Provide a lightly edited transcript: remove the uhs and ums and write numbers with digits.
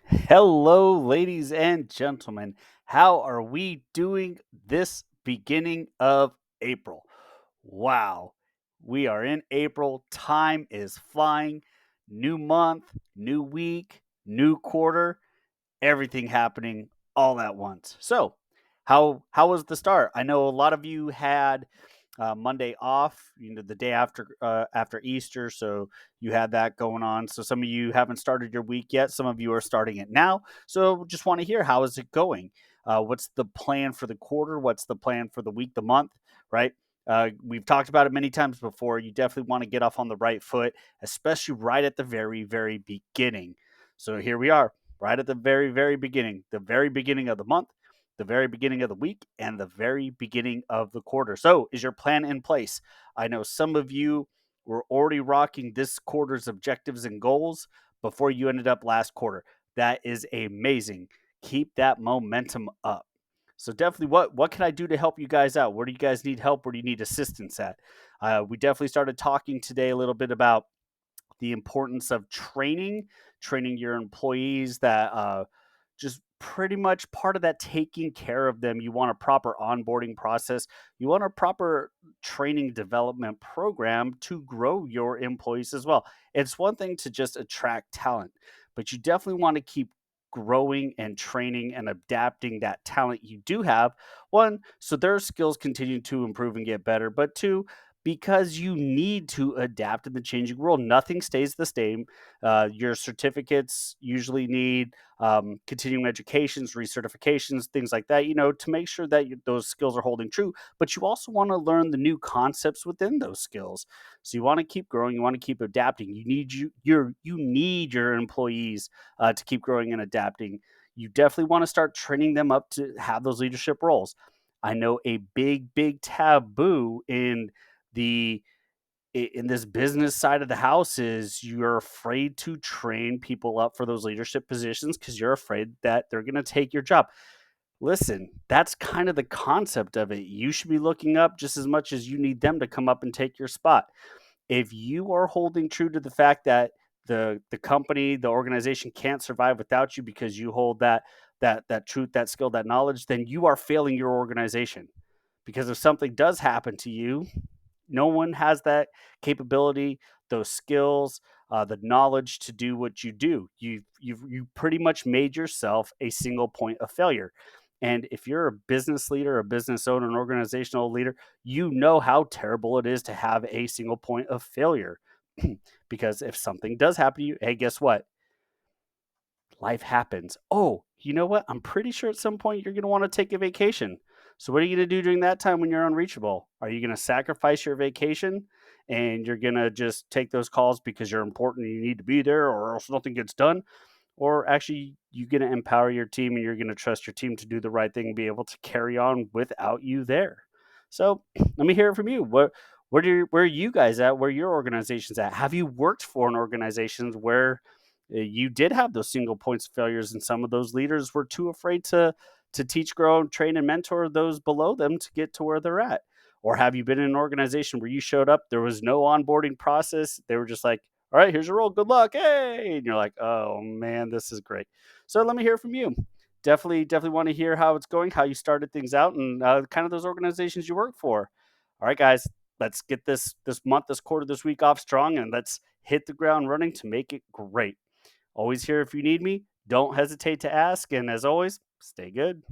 Hello, ladies and gentlemen. How are we doing this beginning of April? Wow, we are in April. Time is flying. New month, new week, new quarter, everything happening all at once. So, how was the start? I know a lot of you had Monday off, the day after Easter, so you had that going on. So some of you haven't started your week yet. Some of you are starting it now. So just want to hear how is it going? What's the plan for the quarter? What's the plan for the week, the month? Right? We've talked about it many times before. You definitely want to get off on the right foot, especially right at the very, very beginning. So here we are right at the very, very beginning of the month, the very beginning of the week, and the very beginning of the quarter. So, is your plan in place? I know some of you were already rocking this quarter's objectives and goals before you ended up last quarter. That is amazing. Keep that momentum up. So definitely, what can I do to help you guys out? Where do you guys need help? Where do you need assistance at? We definitely started talking today a little bit about the importance of training your employees that just pretty much part of that taking care of them. You want a proper onboarding process. You want a proper training development program to grow your employees as well. It's one thing to just attract talent, but you definitely want to keep growing and training and adapting that talent you do have. One, so their skills continue to improve and get better, but two, because you need to adapt in the changing world. Nothing stays the same. Your certificates usually need continuing educations, recertifications, things like that, to make sure that those skills are holding true. But you also want to learn the new concepts within those skills. So you want to keep growing. You want to keep adapting. You need your employees to keep growing and adapting. You definitely want to start training them up to have those leadership roles. I know a big taboo the in this business side of the house is you're afraid to train people up for those leadership positions because you're afraid that they're going to take your job. Listen, that's kind of the concept of it. You should be looking up just as much as you need them to come up and take your spot. If you are holding true to the fact that the company, the organization can't survive without you because you hold that truth, that skill, that knowledge, then you are failing your organization. Because if something does happen to you, no one has that capability, those skills, the knowledge to do what you do. You pretty much made yourself a single point of failure. And if you're a business leader, a business owner, an organizational leader, you know how terrible it is to have a single point of failure. Because if something does happen to you, hey, guess what? Life happens. Oh, you know what? I'm pretty sure at some point you're going to want to take a vacation. So, what are you going to do during that time when you're unreachable? Are you going to sacrifice your vacation and you're going to just take those calls because you're important and you need to be there or else nothing gets done? Or actually, you're going to empower your team and you're going to trust your team to do the right thing and be able to carry on without you there? So, let me hear it from you. Where are you guys at? Where are your organizations at? Have you worked for an organization where you did have those single points of failures, and some of those leaders were too afraid to teach, grow, train, and mentor those below them to get to where they're at? Or have you been in an organization where you showed up, there was no onboarding process, they were just like, "All right, here's your role, good luck, hey!" And you're like, "Oh man, this is great." So let me hear from you. Definitely want to hear how it's going, how you started things out, and kind of those organizations you work for. All right, guys, let's get this month, this quarter, this week off strong, and let's hit the ground running to make it great. Always here if you need me. Don't hesitate to ask. And as always, stay good.